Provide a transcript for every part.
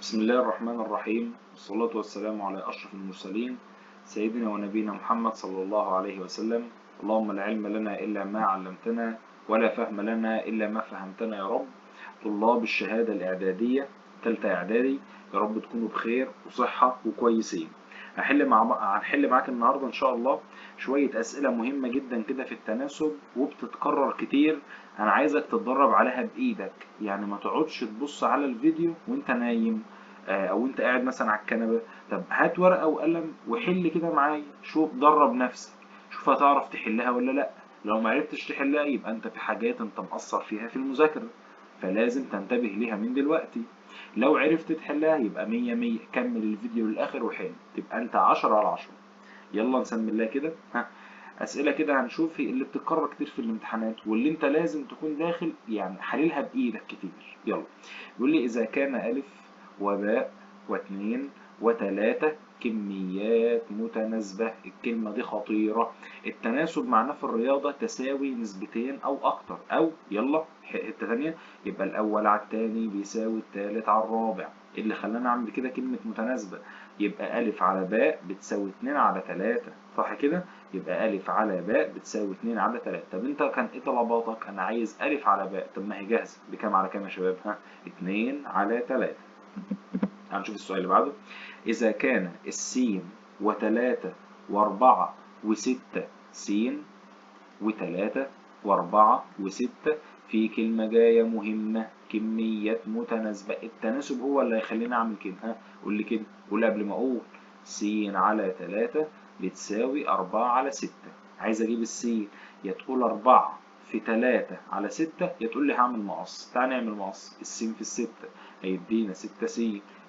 بسم الله الرحمن الرحيم، والصلاة والسلام على أشرف المرسلين سيدنا ونبينا محمد صلى الله عليه وسلم. اللهم لا علم لنا إلا ما علمتنا، ولا فهم لنا إلا ما فهمتنا يا رب. طلاب الشهادة الإعدادية تالتة إعدادي، يا رب تكونوا بخير وصحة وكويسين. هنحل معاك النهاردة إن شاء الله شوية أسئلة مهمة جدا كده في التناسب وبتتكرر كتير. أنا عايزك تتدرب عليها بإيدك، يعني ما تقعدش تبص على الفيديو وأنت نايم او انت قاعد مثلا على الكنبه. طب هات ورقه وقلم وحل كده معايا، شوف درب نفسك، شوف هتعرف تحلها ولا لا. لو ما عرفتش تحلها يبقى انت في حاجات انت مقصر فيها في المذاكره، فلازم تنتبه ليها من دلوقتي. لو عرفت تحلها يبقى مية مية، كمل الفيديو للاخر وحل، تبقى انت 10 على 10. يلا نسمي الله كده. ها، اسئله كده هنشوف هي اللي بتتكرر كتير في الامتحانات واللي انت لازم تكون داخل يعني حللها بايدك كتير. يلا. بيقول لي اذا كان الف وباء واتنين وتلاتة كميات متناسبة. الكلمة دي خطيرة. التناسب معناه في الرياضة تساوي نسبتين أو أكتر، أو يلا حتة تانية، يبقى الأول على التاني بيساوي التالت على الرابع. اللي خلاني أعمل كده كلمة متناسبة، يبقى ألف على باء بتساوي 2/3، صح كده؟ يبقى ألف على باء بتساوي 2/3. طب أنت كان إيه طلباتك؟ أنا عايز ألف على باء، طب ما هي جاهزة، بكام على كام يا شباب؟ ها، 2/3. هنشوف السؤال اللي بعده. إذا كان السين وتلاتة وأربعة وستة، سين وتلاتة وأربعة وستة، في كلمة جاية مهمة، كميات متناسبة. التناسب هو اللي هيخليني أعمل كده. ها، قول لي كده، قول قبل ما أقول. س على تلاتة بتساوي 4/6. عايز أجيب السين، يا تقول 4 في 3/6، يا تقول لي هعمل مقص. تعال نعمل مقص. السين في الستة هيدينا 6 س،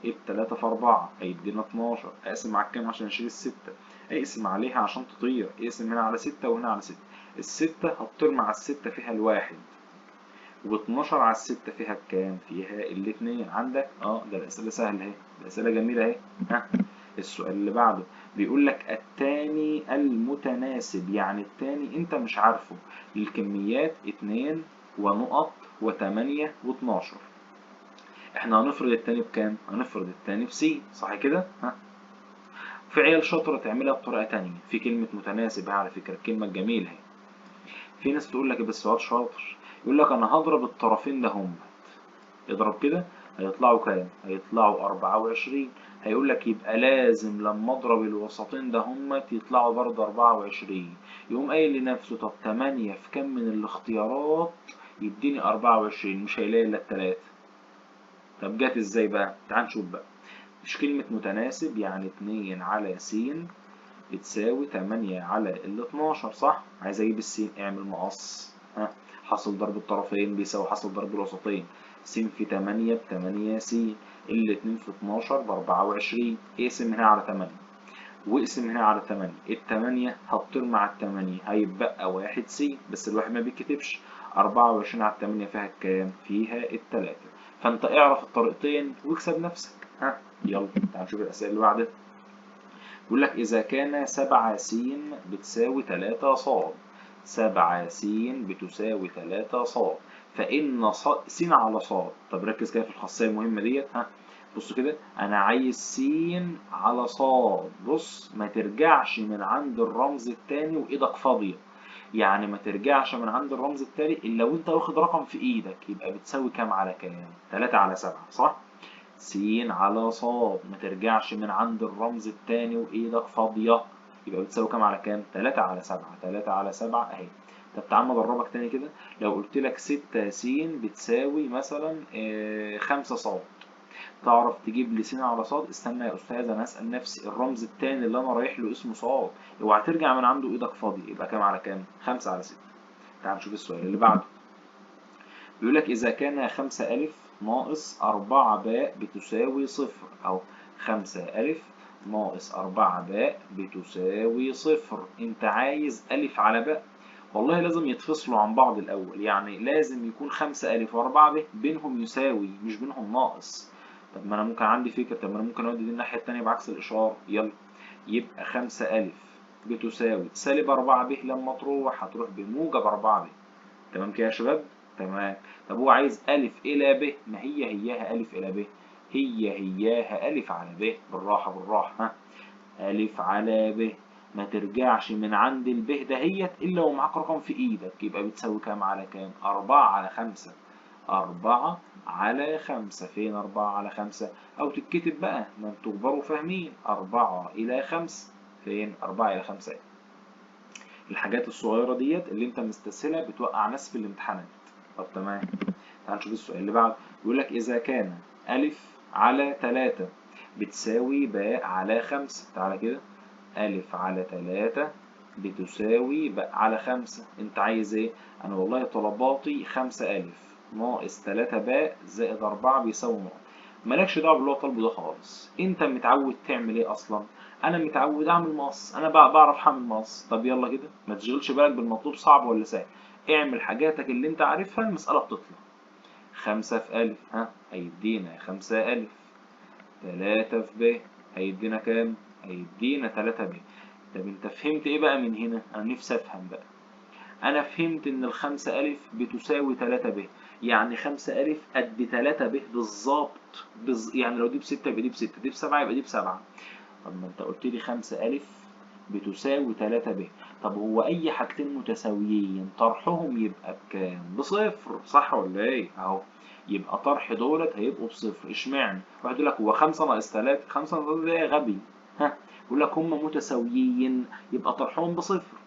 ال3 في 4 هيدينا 12. أقسم على الكام عشان أشيل الستة؟ اقسم عليها عشان تطير. اقسم هنا على 6 وهنا على 6. الستة هتطير مع الستة فيها الواحد، واتناشر على الستة فيها الكام؟ فيها الاتنين. عندك ده الأسئلة سهلة اهي، الأسئلة جميلة اهي. ها، السؤال اللي بعده بيقول لك التاني المتناسب، يعني التاني انت مش عارفه. الكميات 2 ونقط و8 و12. احنا هنفرض التاني بكام؟ هنفرض التاني بس، صح كده؟ ها، في عيال شاطرة تعملها بطريقة تانية في كلمة متناسب. على فكرة الكلمة الجميلة اهي. في ناس تقول لك بس واد شاطر، يقول لك انا هضرب الطرفين ده هم. اضرب كده، هيطلعوا كام؟ هيطلعوا 24. هيقول لك يبقى لازم لما اضرب الوسطين ده هم يطلعوا برضه 24. يقوم قايل لنفسه طب 8 في كام من الاختيارات يديني 24؟ مش هيلاقي الا التلاتة. طب جت ازاي بقى؟ تعال نشوف بقى. مش كلمة متناسب يعني 2 على س بتساوي 8 على ال 12، صح؟ عايز اجيب السين، اعمل مقص. ها، حاصل ضرب الطرفين بيساوي حاصل ضرب الوسطين. س في 8 ب8 س، الاتنين في 12 ب24. اقسم هنا على 8 واقسم هنا على 8. التمانية هتطير مع التمانية، هيتبقى واحد س، بس الواحد ما بيتكتبش. 24 على التمانية فيها الكام؟ فيها التلاتة. فانت اعرف الطريقتين واكسب نفسك. ها، يلا تعال نشوف الأسئلة اللي بعدها. بيقول لك إذا كان 7 س بتساوي 3 ص، 7 س بتساوي 3 ص، فإن س على ص. طب ركز كده في الخاصية المهمة ديت. ها، بص كده، أنا عايز س على ص. بص، ما ترجعش من عند الرمز التاني وإيدك فاضية. يعني ما ترجعش من عند الرمز التاني إلا وأنت واخد رقم في إيدك. يبقى بتساوي كام على كام؟ 3/7، صح؟ س على ص. ما ترجعش من عند الرمز التاني وإيدك فاضية. يبقى بتساوي كام على كام؟ 3/7. 3/7 أهي. طب تعال أدربك تاني كده. لو قلت لك 6 س بتساوي مثلا 5 ص، تعرف تجيب لي س على ص؟ استنى يا أستاذ، أنا هسأل نفسي الرمز التاني اللي أنا رايح له اسمه ص. اوعى ترجع من عنده إيدك فاضية. يبقى كام على كام؟ 5/6. تعال نشوف السؤال اللي بعده. بيقول لك إذا كان 5 ألف ناقص 4 باء بتساوي صفر، أو 5 ألف ناقص 4 باء بتساوي صفر. أنت عايز ألف على باء. والله لازم يتفصلوا عن بعض الأول، يعني لازم يكون 5 ألف و4 ب بينهم يساوي، مش بينهم ناقص. طب ما أنا ممكن عندي فكرة، طب ما أنا ممكن أودي دي الناحية التانية بعكس الإشارة. يلا. يبقى 5 ألف بتساوي -4 ب، لما تروح هتروح بموجب 4 ب. تمام كده يا شباب؟ تمام. طب هو عايز ألف إلى ب، ما هي هياها ألف إلى ب. هياها ألف على ب. بالراحة بالراحة، ها، ألف على ب. ما ترجعش من عند الب دهيت إلا ومعاك رقم في إيدك. يبقى بتساوي كام على كام؟ 4 على 5. 4 على 5. فين 4 على 5؟ أو تتكتب بقى، ما انتوا كبار وفاهمين. 4 إلى 5. فين 4 إلى 5؟ الحاجات الصغيرة ديت اللي انت مستسهلها بتوقع ناس في الامتحانات. طب تمام، تعال نشوف السؤال اللي بعده. بيقول لك إذا كان ألف على 3 بتساوي باء على 5. تعالى كده، ألف على 3 بتساوي باء على 5. أنت عايز إيه؟ أنا والله طلباتي 5 ألف ناقص 3 باء زائد 4 بيساوي نقط. مالكش دعوة باللي هو طالبه ده خالص. أنت متعود تعمل إيه أصلا؟ أنا متعود أعمل مقص، أنا بعرف أعمل مقص. طب يلا كده، ما تشغلش بالك بالمطلوب صعب ولا سهل. اعمل حاجاتك اللي أنت عارفها، المسألة بتطلع. 5 في ألف هيدينا 5 ألف. 3 في ب هيدينا كام؟ هيدينا 3 ب. طب انت فهمت ايه بقى من هنا؟ انا نفسي افهم بقى. انا فهمت ان ال5 ألف بتساوي 3 ب، يعني 5 ألف قد 3 ب بالظبط. يعني لو دي ب6 يبقى دي ب6، دي ب7 يبقى دي ب7. طب ما انت قلت لي 5 ألف بتساوي 3 ب. طب هو اي حاجتين متساويين طرحهم يبقى بكام؟ بصفر، صح ولا ايه؟ اهو، يبقى طرح دولت هيبقوا بصفر. اشمعنى؟ واحد يقول لك هو 5 ناقص 3، 5 ناقص 3 ده غبي. ها، يقول لك هم متساويين يبقى طرحهم بصفر.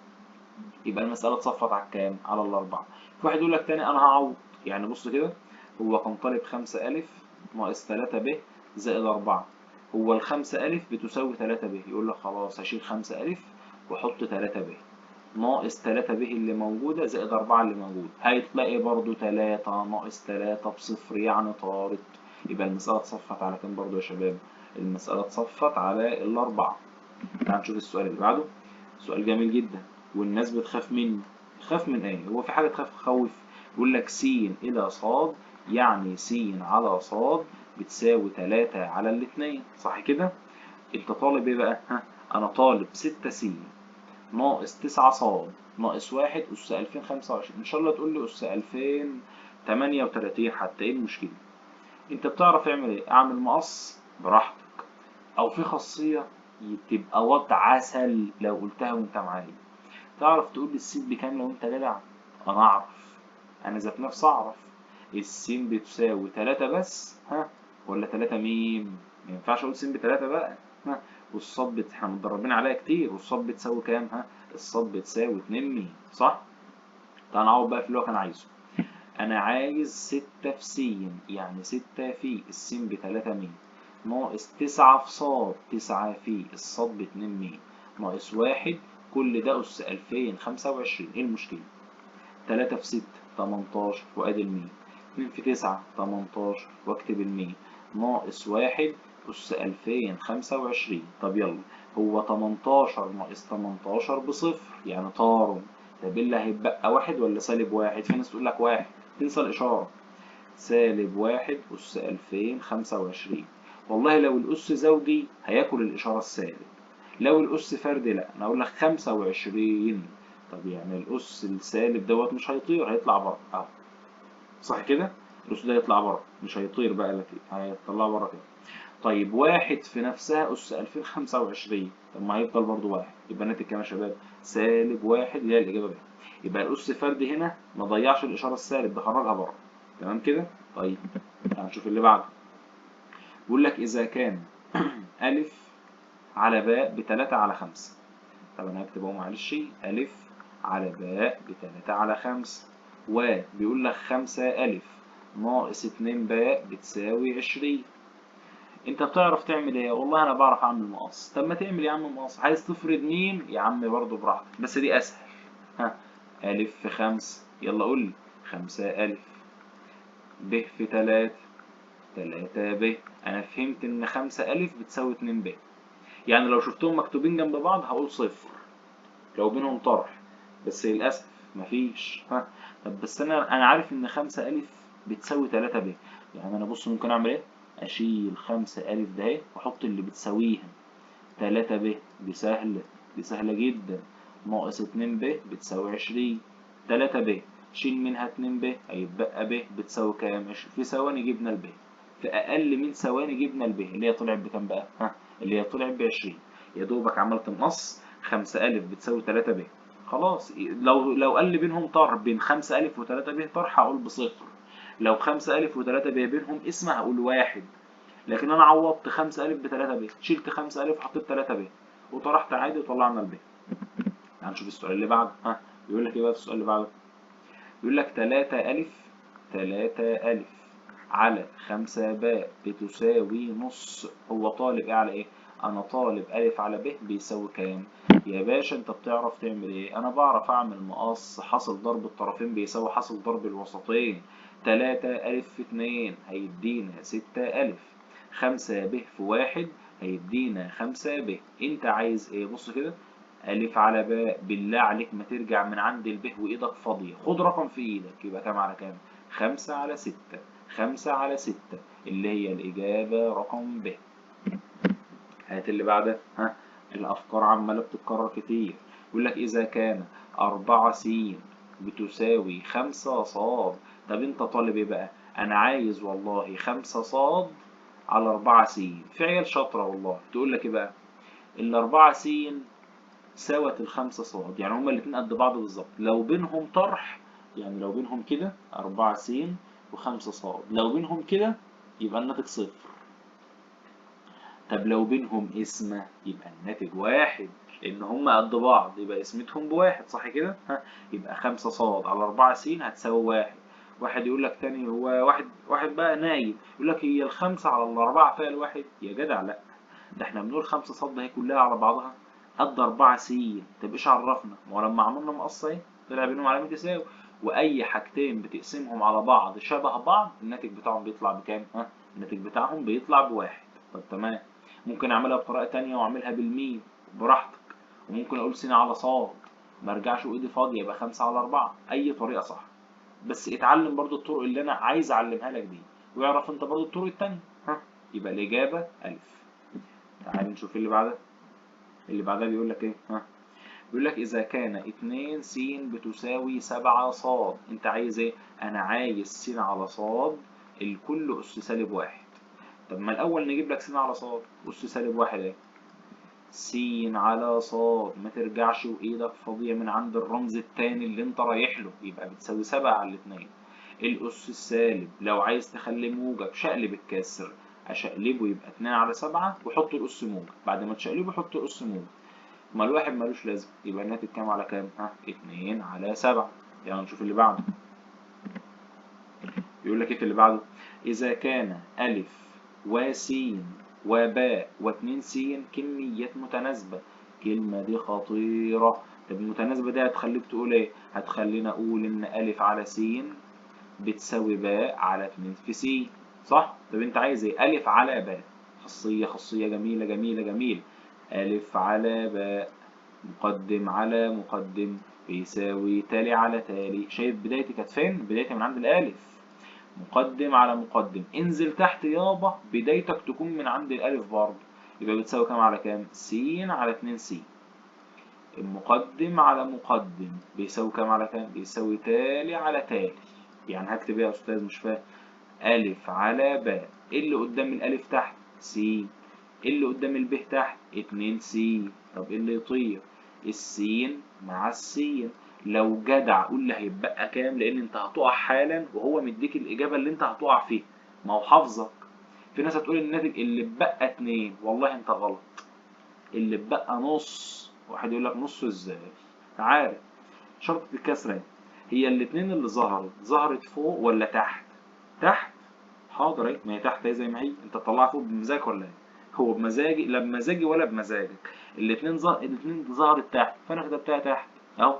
يبقى المسألة اتصفت على كام؟ على الأربعة. في واحد يقول لك تاني أنا هعوض. يعني بص كده، هو كان طالب 5 ألف ناقص 3 ب زائد 4. هو ال5 ألف بتساوي 3 ب. يقول لك خلاص هشيل 5 ألف وأحط 3 ب ناقص 3 ب اللي موجودة زائد 4 اللي موجود. هتلاقي برضو 3 ناقص 3 بصفر، يعني طارت. يبقى المسألة اتصفت على كام برضو يا شباب؟ المسألة اتصفت على الأربعة. تعال نشوف السؤال اللي بعده. سؤال جميل جدا والناس بتخاف منه. تخاف من ايه؟ هو في حاجة تخوف؟ يقول لك س إلى ص، يعني س على ص بتساوي 3 على الاتنين، صح كده؟ انت طالب ايه بقى؟ ها، انا طالب 6 س ناقص 9 ص ناقص 1 أس 2025. إن شاء الله تقول لي أس 2038 حتى، إيه المشكلة؟ أنت بتعرف تعمل إيه؟ أعمل مقص براحتك، أو في خاصية تبقى وضع عسل لو قلتها وأنت معايا. تعرف تقول لي السين بكام لو أنت جدع؟ أنا أعرف، أنا ذات نفسي أعرف. السين بتساوي 3 بس، ها؟ ولا 3 ميم؟ ما ينفعش أقول سين ب3 بقى، ها؟ والصاد احنا متدربين عليها كتير. والصاد بتساوي كام؟ ها؟ الصاد بتساوي 2 ميم، صح؟ تعال نعوض بقى في اللي هو كان عايزه. أنا عايز 6 في س، يعني 6 في السين ب3 ميم ناقص 9 في صاد، 9 في الصاد ب2 ميم ناقص 1. كل ده أس 2025. إيه المشكلة؟ 3 في 6 18 وأدي الميم. 2 في 9 18 وأكتب الميم ناقص 1 أس 2025. طب يلا، هو 18 ناقص 18 بصفر، يعني طاروا. طب إيه اللي هيتبقى؟ 1 ولا -1؟ في ناس تقول لك 1، تنسى الإشارة. -1 أس 2025. والله لو الأس زوجي هياكل الإشارة السالب، لو الأس فردي لأ. أنا أقول لك 25. طب يعني الأس السالب دوت مش هيطير، هيطلع بره أهو، صح كده؟ الأس ده هيطلع بره، مش هيطير بقى لك، هيطلع بره كده. طيب 1 في نفسها أس 2025، طب ما هيفضل برضه 1. يبقى الناتج كام يا شباب؟ -1، اللي هي الإجابة ب. يبقى الأس فردي هنا ما ضيعش الإشارة السالب ده، خرجها بره. تمام كده؟ طيب هنشوف اللي بعده. بيقول لك إذا كان ألف على باء ب3 على 5. طب أنا هكتب أهو معلش، ألف على باء ب3 على 5، وبيقول لك 5 ألف ناقص 2 باء بتساوي 20. أنت بتعرف تعمل إيه؟ والله أنا بعرف أعمل مقص. طب ما تعمل يا عم مقص. عايز تفرض ميم يا عم برضه براحتك، بس دي أسهل. ها، ألف في 5، يلا قول لي 5 ألف. ب في 3، 3 ب. أنا فهمت إن 5 ألف بتساوي 2 ب، يعني لو شفتهم مكتوبين جنب بعض هقول صفر لو بينهم طرح، بس للأسف مفيش. ها، طب بس أنا عارف إن 5 ألف بتساوي 3 ب. يعني أنا بص ممكن أعمل إيه؟ أشيل 5 ألف ده أهي وأحط اللي بتساويها 3 ب. دي سهلة، دي سهلة جدا. ناقص 2 ب بتساوي 20. 3 ب شيل منها 2 ب هيتبقى ب بتساوي كام؟ في ثواني جبنا الب. في اقل من ثواني جبنا الب اللي هي طلعت بكام بقى؟ ها، اللي هي طلعت ب 20. يا دوبك عملت مقص 5 أ بتساوي 3 ب. خلاص، لو قال بينهم طرح بين 5 أ و3 ب طرح هقول بصفر. لو 5 أ و3 ب بينهم اسم هقول واحد. لكن انا عوضت 5 أ ب 3 ب، شلت 5 أ وحطيت 3 ب وطرحت عادي وطلعنا الب. يعني نشوف السؤال اللي بعده. ها، بيقول لك ايه بقى في السؤال اللي بعده؟ بيقول لك 3 أ على 5 باء بتساوي نص. هو طالب ايه على ايه؟ انا طالب أ على ب بيساوي كام؟ يا باشا انت بتعرف تعمل ايه؟ انا بعرف اعمل مقص، حاصل ضرب الطرفين بيساوي حاصل ضرب الوسطين. 3 أ في 2 هيدينا 6 أ، 5 ب في 1 هيدينا 5 ب. انت عايز ايه؟ بص كده، أ على باء، بالله عليك ما ترجع من عند الب وإيدك فاضية، خد رقم في إيدك. يبقى كام على كام؟ 5 على 6. 5 على 6 اللي هي الإجابة رقم ب. هات اللي بعدها. ها، الأفكار عمالة بتتكرر كتير. يقول لك إذا كان 4 س بتساوي 5 ص. طب أنت طالب إيه بقى؟ أنا عايز والله 5 ص على 4 س. في عيال شاطرة والله تقول لك إيه بقى؟ ال4 س ساوت الخمسة صاد، يعني هما الاتنين قد بعض بالظبط. لو بينهم طرح، يعني لو بينهم كده 4 س و5 صاد، لو بينهم كده يبقى الناتج صفر. طب لو بينهم اسمة يبقى الناتج واحد، لأن هما قد بعض يبقى اسمتهم بواحد، صح كده؟ ها، يبقى 5 صاد على 4 س هتساوي واحد. واحد يقول لك تاني، هو واحد بقى نايم يقول لك هي الخمسة على الأربعة فيها الواحد؟ يا جدع لأ، ده احنا بنقول 5 صاد هي كلها على بعضها قد 4 س. طب ايش عرفنا؟ ما هو لما عملنا مقص اهي طلع بينهم علامة تساوي، واي حاجتين بتقسمهم على بعض شبه بعض الناتج بتاعهم بيطلع بكام؟ ها، الناتج بتاعهم بيطلع بواحد. طب تمام، ممكن اعملها بطريقة تانية واعملها بالميم براحتك، وممكن اقول س على ص ما ارجعش وايدي فاضية يبقى 5 على 4. اي طريقة صح، بس اتعلم برضو الطرق اللي انا عايز اعلمها لك دي، واعرف انت برضو الطرق التانية. ها، يبقى الاجابة الف. تعال نشوف اللي بعدها. اللي بعدها بيقول لك ايه؟ ها، بيقول لك اذا كان 2 س بتساوي 7 ص. انت عايز ايه؟ انا عايز س على ص الكل اس سالب واحد. طب ما الاول نجيب لك س على ص اس سالب واحد اهي. س على ص، ما ترجعش وايدك فاضيه من عند الرمز التاني اللي انت رايح له، يبقى بتساوي 7 على الاتنين. الاس السالب لو عايز تخليه موجب شقلب الكسر، اشقلبه يبقى 2 على 7 وحط الاس موجب، بعد ما تشقلبه حط الاس موجب. ما الواحد ملوش لازمة، يبقى الناتج كام على كام؟ ها، 2 على 7. يعني نشوف اللي بعده. يقول لك ايه في اللي بعده؟ إذا كان أ وس وباء و2 س كميات متناسبة. الكلمة دي خطيرة. طب المتناسبة دي هتخليك تقول ايه؟ هتخلينا أقول إن أ على س بتساوي باء على 2 في س، صح؟ طب أنت عايز ايه؟ أ على باء. خاصية جميلة جميلة جميلة. أ على باء مقدم على مقدم بيساوي تالي على تالي. شايف بدايتي كانت فين؟ بدايتي من عند الألف. مقدم على مقدم، انزل تحت يابا بدايتك تكون من عند الألف برضه. يبقى بتساوي كام على كام؟ س على 2 س. المقدم على مقدم بيساوي كام على كام؟ بيساوي تالي على تالي. يعني هكتب ايه يا أستاذ؟ مش فاهم. أ على باء، ايه اللي قدام الألف تحت؟ س. ايه اللي قدام الب تحت؟ 2 س. طب ايه اللي يطير؟ السين مع السين. لو جدع قول لي هيتبقى كام، لان انت هتقع حالا وهو مديك الاجابه اللي انت هتقع فيها، ما هو حافظك. في ناس هتقول الناتج اللي اتبقى 2، والله انت غلط. اللي اتبقى نص. واحد يقول لك نص ازاي؟ تعالى، شرطة الكسرة اهي. هي الاتنين اللي ظهرت فوق ولا تحت؟ تحت. حاضر اهي، ما هي تحت اهي زي ما هي. انت تطلعها فوق بمزاجك ولا ايه؟ هو بمزاجي؟ لا بمزاجي ولا بمزاجك. الاتنين ظهرت تحت، فانا كتبتها تحت اهو.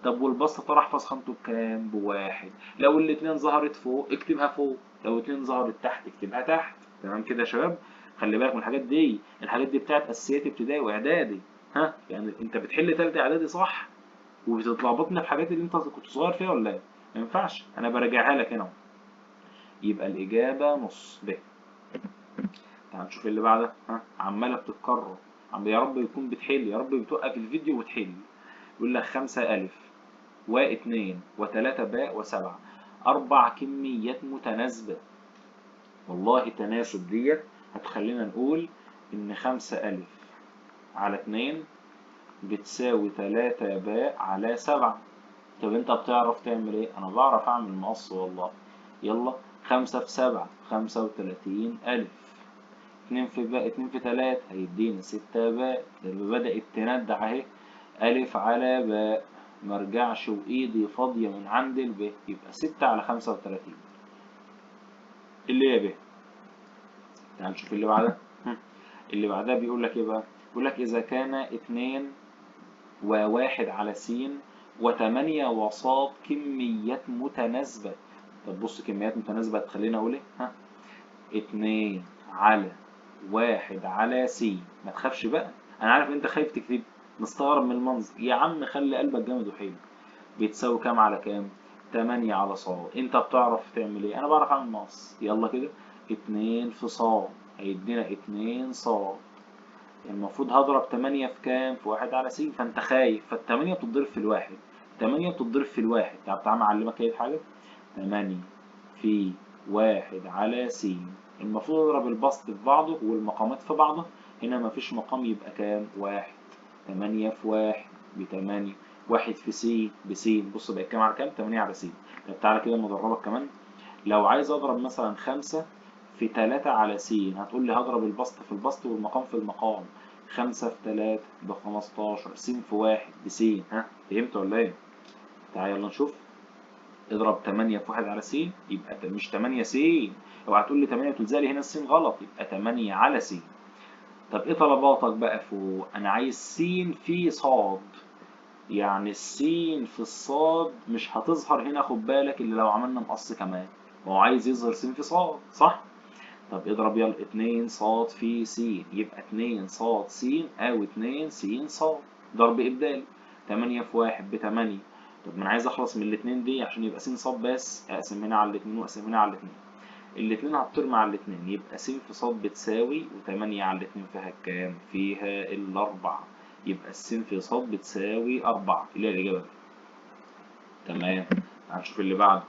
طب والبسط طرح فسخنته بكام؟ بواحد. لو الاتنين ظهرت فوق اكتبها فوق، لو الاتنين ظهرت تحت اكتبها تحت. تمام كده يا شباب؟ خلي بالك من الحاجات دي، الحاجات دي بتاعت اساسيات ابتدائي واعدادي. ها، يعني انت بتحل تالتة اعدادي صح وبتتلخبطنا في حاجات اللي انت كنت صغير فيها ولا ايه؟ ما ينفعش، انا براجعها لك هنا. يبقى الاجابه نص ب. تعال نشوف اللي بعدها. ها، عماله بتتكرر. يا رب يكون بتحل، يا رب بتوقف الفيديو وتحل. يقول لك 5 أ و2 و3 باء و7، 4 كميات متناسبة. والله تناسب ديت هتخلينا نقول إن 5 أ على 2 بتساوي 3 باء على 7. طب انت بتعرف تعمل ايه؟ انا بعرف اعمل مقص والله. يلا، 5 في 7 35 ألف، 2 في باء 2 في 3 هيدينا 6 باء. ده بدأت تندع اهي، ألف على باء، مرجعش وإيدي فاضية من عند الب، يبقى 6 على 35 اللي هي ب. تعال نشوف اللي بعدها. اللي بعدها بيقول لك ايه بقى؟ بيقول لك إذا كان 2 وواحد على س و8 وصاد كميات متناسبة. طب بص، كميات متناسبة هتخليني أقول إيه؟ 2 على 1 على س. ما تخافش بقى، أنا عارف أنت خايف تكتب، مستغرب من المنظر. يا عم خلي قلبك جامد وحلو. بتساوي كام على كام؟ 8 على ص. أنت بتعرف تعمل إيه؟ أنا بعرف أعمل مقص. يلا كده، 2 في ص هيدينا 2 ص. المفروض هضرب 8 في كام؟ في 1 على س. فانت خايف، فالتمانية بتتضرب في الواحد. 8 بتتضرب في الواحد. تعال اعلمك ايه حاجة. 8 في 1 على س. المفروض اضرب البسط في بعضه والمقامات في بعضها. هنا مفيش مقام، يبقى كام؟ 1. 8 في 1 ب8. 1 في س بس. بص بقى كام على كام؟ 8 على س. طب تعالى كده اما ادربك كمان. لو عايز اضرب مثلا 5 في 3 على س، هتقول لي هضرب البسط في البسط والمقام في المقام. 5 في 3 ب15، س في 1 بس. ها فهمت ولا ايه؟ تعالى يلا نشوف. اضرب 8 في 1 على س، يبقى مش 8 س. اوعى تقول لي 8 وتلزق لي هنا السين غلط، يبقى 8 على س. طب ايه طلباتك بقى فوق؟ انا عايز س في ص. يعني السين في الصاد مش هتظهر هنا، خد بالك، اللي لو عملنا مقص كمان. ما هو عايز يظهر س في صاد، صح؟ طب اضرب يلا 2 ص في س، يبقى 2 ص س أو 2 س ص. ضرب إبدالي. 8 في 1 ب8. طب ما أنا عايز أخلص من الاتنين دي عشان يبقى س ص بس، أقسم هنا على الاتنين وأقسم هنا على الاتنين. الاتنين هتطير مع الاتنين، يبقى س في ص بتساوي، و8 على الاتنين فيها كام؟ فيها الأربعة. يبقى الس في ص بتساوي 4، اللي هي الإجابة دي. تمام. هنشوف اللي بعده.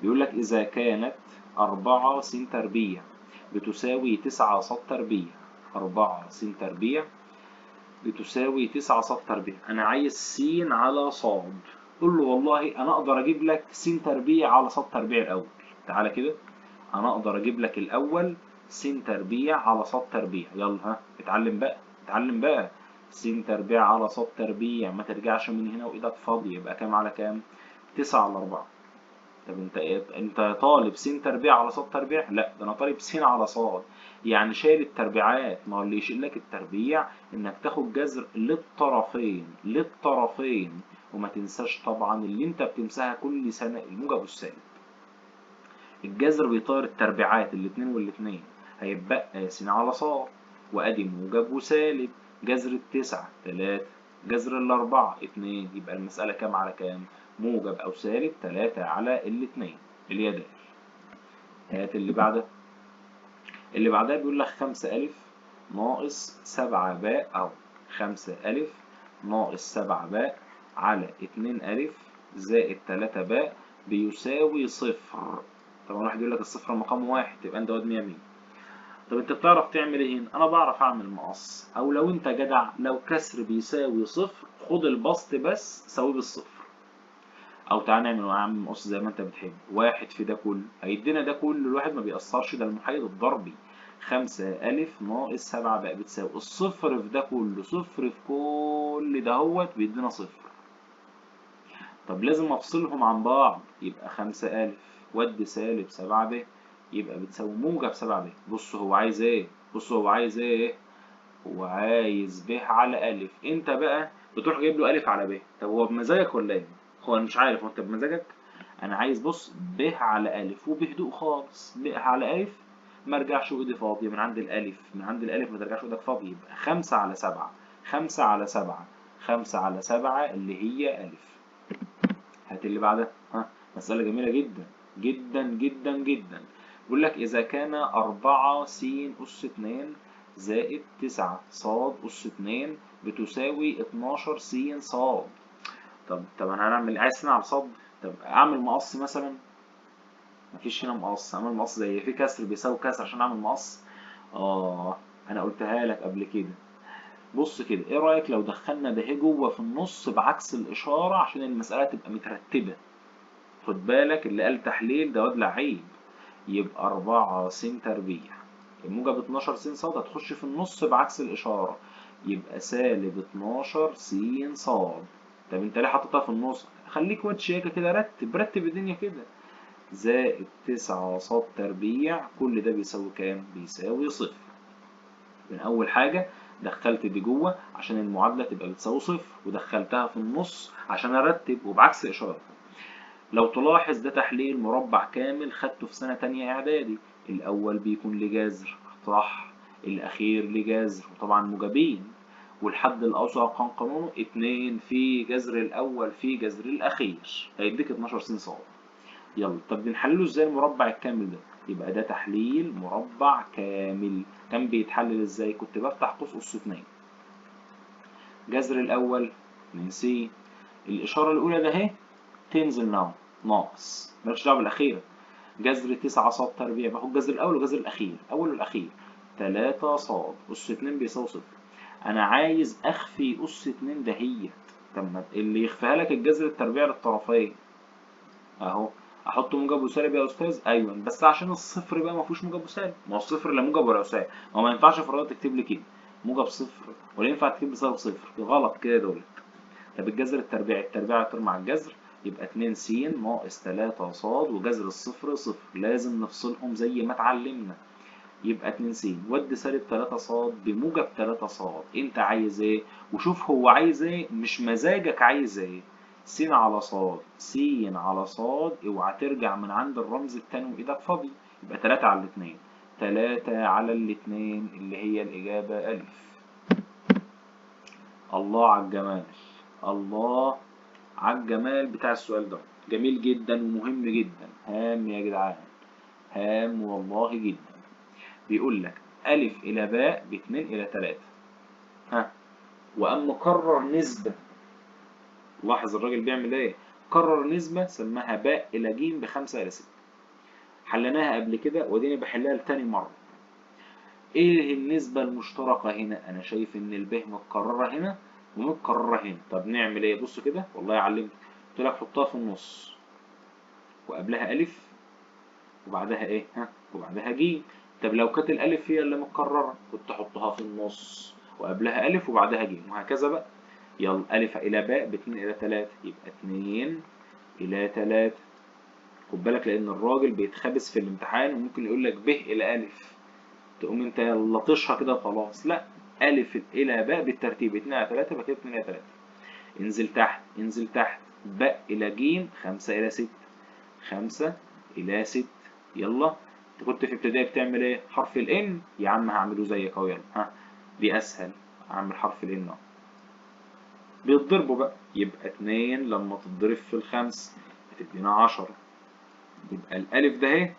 بيقول لك إذا كانت 4 س تربيع بتساوي 9 ص تربيع. 4 س تربيع بتساوي 9 ص تربيع. أنا عايز س على ص. قول له والله أنا أقدر أجيب لك س تربيع على ص تربيع الأول. تعالى كده، أنا أقدر أجيب لك الأول س تربيع على ص تربيع. يلا اتعلم بقى، اتعلم بقى. س تربيع على ص تربيع، ما ترجعش من هنا وإيدك فاضية. يبقى كام على كام؟ 9 على 4. طب انت طالب س تربيع على ص تربيع؟ لا، ده انا طالب س على ص. يعني شايل التربيعات. ما هو اللي يشيل لك التربيع انك تاخد جذر للطرفين، للطرفين. وما تنساش طبعا اللي انت بتنساها كل سنة، الموجب والسالب. الجذر بيطير التربيعات الاتنين والاتنين. هيبقى س على ص، وادي موجب وسالب. جذر التسعة 3، جذر الأربعة 2. يبقى المسألة كام على كام؟ موجب أو سالب 3 على الاتنين، اللي هي د. هات اللي بعدها. اللي بعدها بيقول لك 5 أ ناقص 7 باء، أو 5 أ ناقص 7 باء على 2 أ زائد 3 باء بيساوي صفر. طبعا واحد يقول لك الصفر مقام واحد، تبقى انت واد 100 100. طب انت بتعرف تعمل ايه هنا؟ انا بعرف اعمل مقص. او لو انت جدع، لو كسر بيساوي صفر خد البسط بس ساويه بالصفر. او تعالى نعمل عامل مقص زي ما انت بتحب. 1 في ده كله هيدينا ده كله، الواحد ما بيأثرش، ده المحايد الضربي. 5 أ ناقص 7 بقى بتساوي الصفر في ده كله، صفر في كل دهوت بيدينا صفر. طب لازم افصلهم عن بعض، يبقى 5 أ ود سالب 7 ب يبقى بتساوي موجب 7 ب. بص هو عايز ايه؟ بص هو عايز ايه؟ هو عايز ب على أ. انت بقى بتروح جايب له أ على ب. طب هو بمزاجك ولا ايه؟ هو انا مش عارف، هو انت بمزاجك؟ انا عايز بص ب على أ، وبهدوء خالص. ب على أ، ما ارجعش وايدي فاضيه من عند الألف، من عند الألف ما ترجعش وايدك فاضيه. يبقى 5 على 7، 5 على 7، 5 على 7 اللي هي أ. هات اللي بعدها. مسألة جميلة جدا جدا جدا جدا. بيقول لك إذا كان 4 س أس 2 زائد 9 ص أس 2 بتساوي 12 س ص. طب أنا هنعمل، عايز على ص. طب أعمل مقص مثلا. مفيش هنا مقص. اعمل مقص زي في كسر بيساوي كسر عشان اعمل مقص. انا قلتها لك قبل كده. بص كده، ايه رأيك لو دخلنا ده جوه في النص بعكس الإشارة عشان المسألة تبقى مترتبة؟ خد بالك اللي قال تحليل ده واد لعيب. يبقى 4 س تربيع الموجب 12 س ص هتخش في النص بعكس الإشارة، يبقى سالب 12 س ص. طب انت ليه حاططها في النص؟ خليك واد شياكة كده، رتب الدنيا كده. زائد 9 ص تربيع، كل ده بيساوي كام؟ بيساوي صفر. من أول حاجة دخلت دي جوه عشان المعادلة تبقى بتساوي صفر، ودخلتها في النص عشان أرتب وبعكس إشارة. لو تلاحظ ده تحليل مربع كامل خدته في سنة تانية إعدادي. الأول بيكون لجذر صح، الأخير لجذر، وطبعا موجبين، والحد الأوسط كان قانونه 2 في جذر الأول في جذر الأخير، هيديك 12 س ص. يلا طب بنحلله ازاي المربع الكامل ده؟ يبقى ده تحليل مربع كامل. كان بيتحلل ازاي؟ كنت بفتح قوس أس 2، جذر الأول 2 س، الإشارة الأولى ده اهي تنزل ناقص، مالكش دعوة بالأخيرة. جذر 9 ص تربيع، باخد جذر الأول وجذر الأخير، أول والأخير 3 ص أس 2 بيساوي صفر. أنا عايز أخفي أس 2 دهيت. طب ما اللي يخفيها لك الجذر التربيع للطرفين أهو. أحط موجب وسالب يا أستاذ؟ أيوه، بس عشان الصفر بقى ما فيهوش موجب وسالب، ما هو الصفر لا موجب ولا سالب، ما ينفعش في الرياضة تكتب لي كده موجب صفر، ولا ينفع تكتب لي سالب صفر، غلط كده دول. طب الجذر التربيعي هيطير مع الجذر، يبقى 2 س ناقص 3 ص وجذر الصفر صفر، لازم نفصلهم زي ما اتعلمنا. يبقى 2 س ود سالب 3 ص بموجب 3 ص. انت عايز ايه؟ وشوف هو عايز ايه، مش مزاجك عايز ايه. س على ص، س على ص، اوعى ترجع من عند الرمز التاني وايدك فاضي. يبقى 3 على 2، 3 على 2 اللي هي الإجابة ألف. الله على الجمال، الله على الجمال بتاع السؤال ده. جميل جدا ومهم جدا، هام يا جدعان، هام والله جدا. بيقول لك ألف إلى باء باتنين إلى تلاتة، وقام مكرر نسبة. لاحظ الراجل بيعمل إيه؟ كرر نسبة سماها باء إلى ج بخمسة إلى ستة. حلناها قبل كده واديني بحلها لتاني مرة. إيه النسبة المشتركة هنا؟ أنا شايف إن الب متكررة هنا ومتكررة هنا. طب نعمل إيه؟ بص كده والله علمت، قلت لك حطها في النص وقبلها ألف وبعدها ايه؟ وبعدها ج. طب لو كانت الالف هي اللي متكرره كنت احطها في النص وقبلها الف وبعدها ج، وهكذا بقى. يلا الف الى باء باتنين الى تلاتة، يبقى 2 الى 3. خد بالك لان الراجل بيتخبس في الامتحان وممكن يقول لك ب الى الف، تقوم انت لطشها كده وخلاص. لا، الف الى باء بالترتيب 2 الى 3، يبقى كده 2 الى 3. انزل تحت، انزل تحت، باء الى ج 5 الى 6، 5 الى 6. يلا انت كنت في ابتدائي بتعمل ايه؟ حرف الان يا عم هعمله زيك اهو. يلا دي اسهل، اعمل حرف الان اهو. بيتضربوا بقى، يبقى 2 لما تتضرب في الخمس هتدينا 10. يبقى الالف ده اهي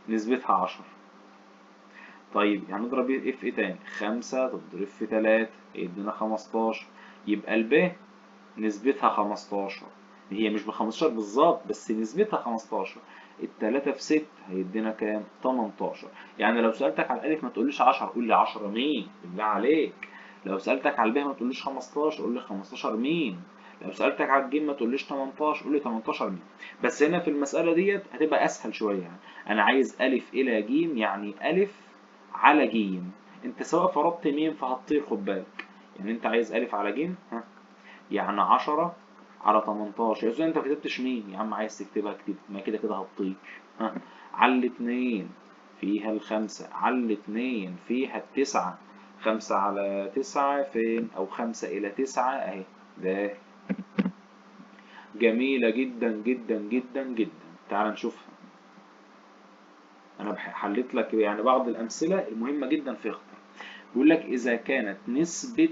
نسبتها 10. طيب هنضرب ايه في ايه تاني؟ 5 تتضرب في 3 يدينا 15. يبقى الب نسبتها 15، هي مش ب15 بالظبط بس نسبتها 15. التلاتة في 6 هيدينا كام؟ 18. يعني لو سألتك على الألف ما تقوليش 10، قول لي 10 مين؟ بالله عليك. لو سألتك على الب ما تقوليش 15، قول لي 15 مين؟ لو سألتك على الجيم ما تقوليش 18، قول لي 18 مين؟ بس هنا في المسألة ديت هتبقى أسهل شوية. يعني أنا عايز ألف إلى ج، يعني ألف على ج. أنت سواء فرضت مين فهتطير، خد بالك. يعني أنت عايز ألف على ج، يعني 10 على 18. يا انت ما كتبتش مين يا عم؟ عايز تكتبها اكتب، ما كده كده هتطير. على الاتنين فيها الخمسة، على الاتنين فيها التسعة، 5 على 9 فين؟ أو 5 إلى 9 أهي. ده جميلة جدا جدا جدا جدا. تعال نشوفها. أنا حليت لك يعني بعض الأمثلة المهمة جدا في اختر. بيقول لك إذا كانت نسبة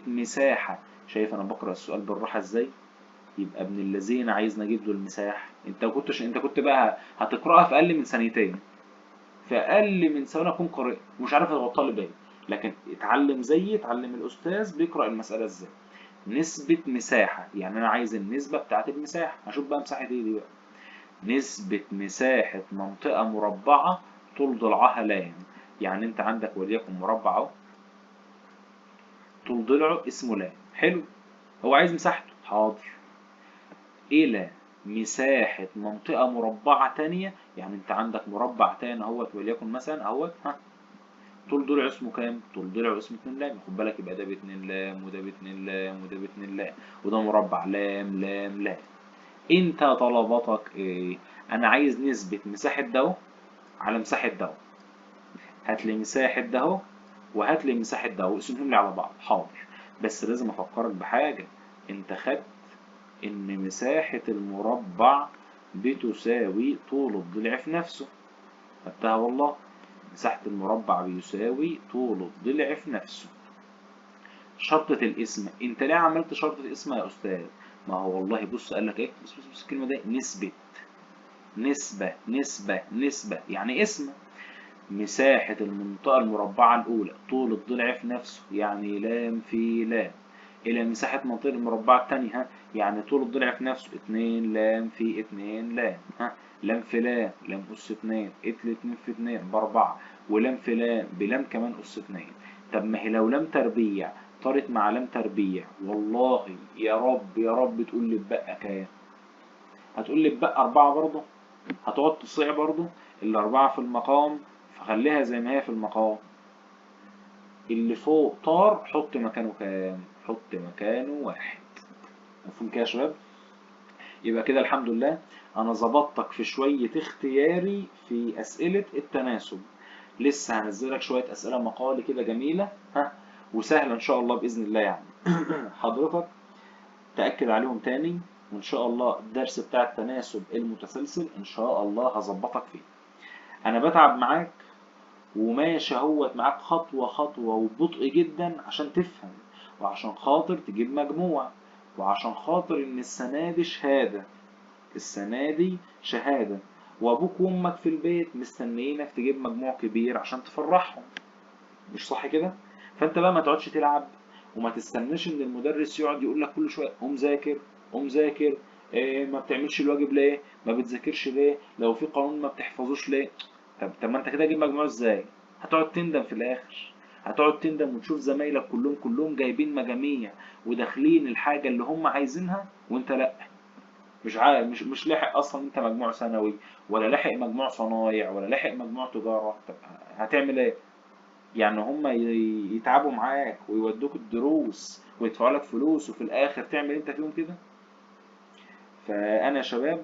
مساحة، شايف أنا بقرأ السؤال بالراحة إزاي؟ يبقى ابن الذين عايزنا نجيب له المساحة. انت كنت بقى هتقرأها في أقل من ثانيتين، في أقل من ثواني أكون قارئ ومش عارف أغطى لي بالي. لكن اتعلم زيي، اتعلم الأستاذ بيقرأ المسألة إزاي. نسبة مساحة، يعني أنا عايز النسبة بتاعت المساحة. هشوف بقى مساحة إيه دي بقى. نسبة مساحة منطقة مربعة طول ضلعها لام. يعني أنت عندك وليكن مربع أهو، طول ضلعه اسمه لام. حلو. هو عايز مساحته، حاضر. إلى مساحة منطقة مربعة تانية، يعني أنت عندك مربع تاني أهوت وليكن مثلا أهوت، طول ضلع اسمه كام؟ طول ضلع اسمه 2 لام. خد بالك، يبقى ده ب2 لام وده ب2 لام وده ب2 لام، وده مربع لام لام لام. انت طلباتك ايه؟ انا عايز نسبة مساحة ده على مساحة ده. هات لي مساحة ده وهات لي مساحة ده واقسمهم لي على بعض. حاضر. بس لازم افكرك بحاجة. انت خدت ان مساحة المربع بتساوي طول الضلع في نفسه. خدتها والله. مساحة المربع بيساوي طول الضلع في نفسه. شرطة الاسم، انت ليه عملت شرطة اسم يا استاذ؟ ما هو والله بص قال لك ايه، بص الكلمة دي نسبة. نسبة نسبة نسبة يعني اسم. مساحة المنطقة المربعة الأولى طول الضلع في نفسه، يعني لام في لام، إلى مساحة منطقة المربعة الثانية، يعني طول الضلع في نفسه 2 لام في 2 لام، لام في لام، لام أس 2، 2 في 2 ب4، ولام في لام بلام كمان أس 2. طب ما هي لو لام تربيع طارت مع لام تربيع، والله يا رب يا رب تقول لي اتبقى كام؟ هتقول لي اتبقى 4 برضه؟ هتقعد تصيع برضه؟ الأربعة في المقام، فخليها زي ما هي في المقام. اللي فوق طار، حط مكانه كام؟ حط مكانه 1. مفهوم كده يا شباب؟ يبقى كده الحمد لله أنا ظبطتك في شوية اختياري في أسئلة التناسب. لسه هنزلك شوية أسئلة مقالي كده جميلة، وسهلة إن شاء الله بإذن الله يعني. حضرتك تأكد عليهم تاني، وإن شاء الله الدرس بتاع التناسب المتسلسل إن شاء الله هظبطك فيه. أنا بتعب معاك وماشي اهوت معاك خطوة خطوة وببطء جدا عشان تفهم، وعشان خاطر تجيب مجموع، وعشان خاطر ان السنة دي شهادة. السنة دي شهادة، وابوك وامك في البيت مستنيينك تجيب مجموع كبير عشان تفرحهم. مش صح كده؟ فانت بقى ما تقعدش تلعب، وما تستناش ان المدرس يقعد يقول لك كل شوية قوم ذاكر، قوم ذاكر. إيه ما بتعملش الواجب ليه؟ ما بتذاكرش ليه؟ لو في قانون ما بتحفظوش ليه؟ طب ما انت كده هتجيب مجموع ازاي؟ هتقعد تندم في الاخر. هتقعد تندم وتشوف زمايلك كلهم جايبين مجاميع وداخلين الحاجة اللي هم عايزينها، وانت لا. مش عارف، مش لاحق اصلا انت مجموع ثانوي، ولا لاحق مجموع صنايع، ولا لاحق مجموع تجارة. طب هتعمل ايه؟ يعني هم يتعبوا معاك ويودوك الدروس ويدفعوا لك فلوس، وفي الاخر تعمل انت فيهم كده؟ فانا يا شباب،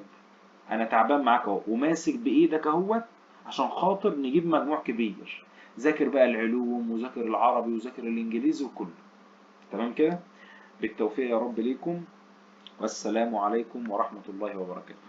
انا تعبان معاك اهو وماسك بايدك اهوت عشان خاطر نجيب مجموع كبير. ذاكر بقى العلوم وذاكر العربي وذاكر الانجليزي وكله. تمام كده. بالتوفيق يا رب ليكم، والسلام عليكم ورحمة الله وبركاته.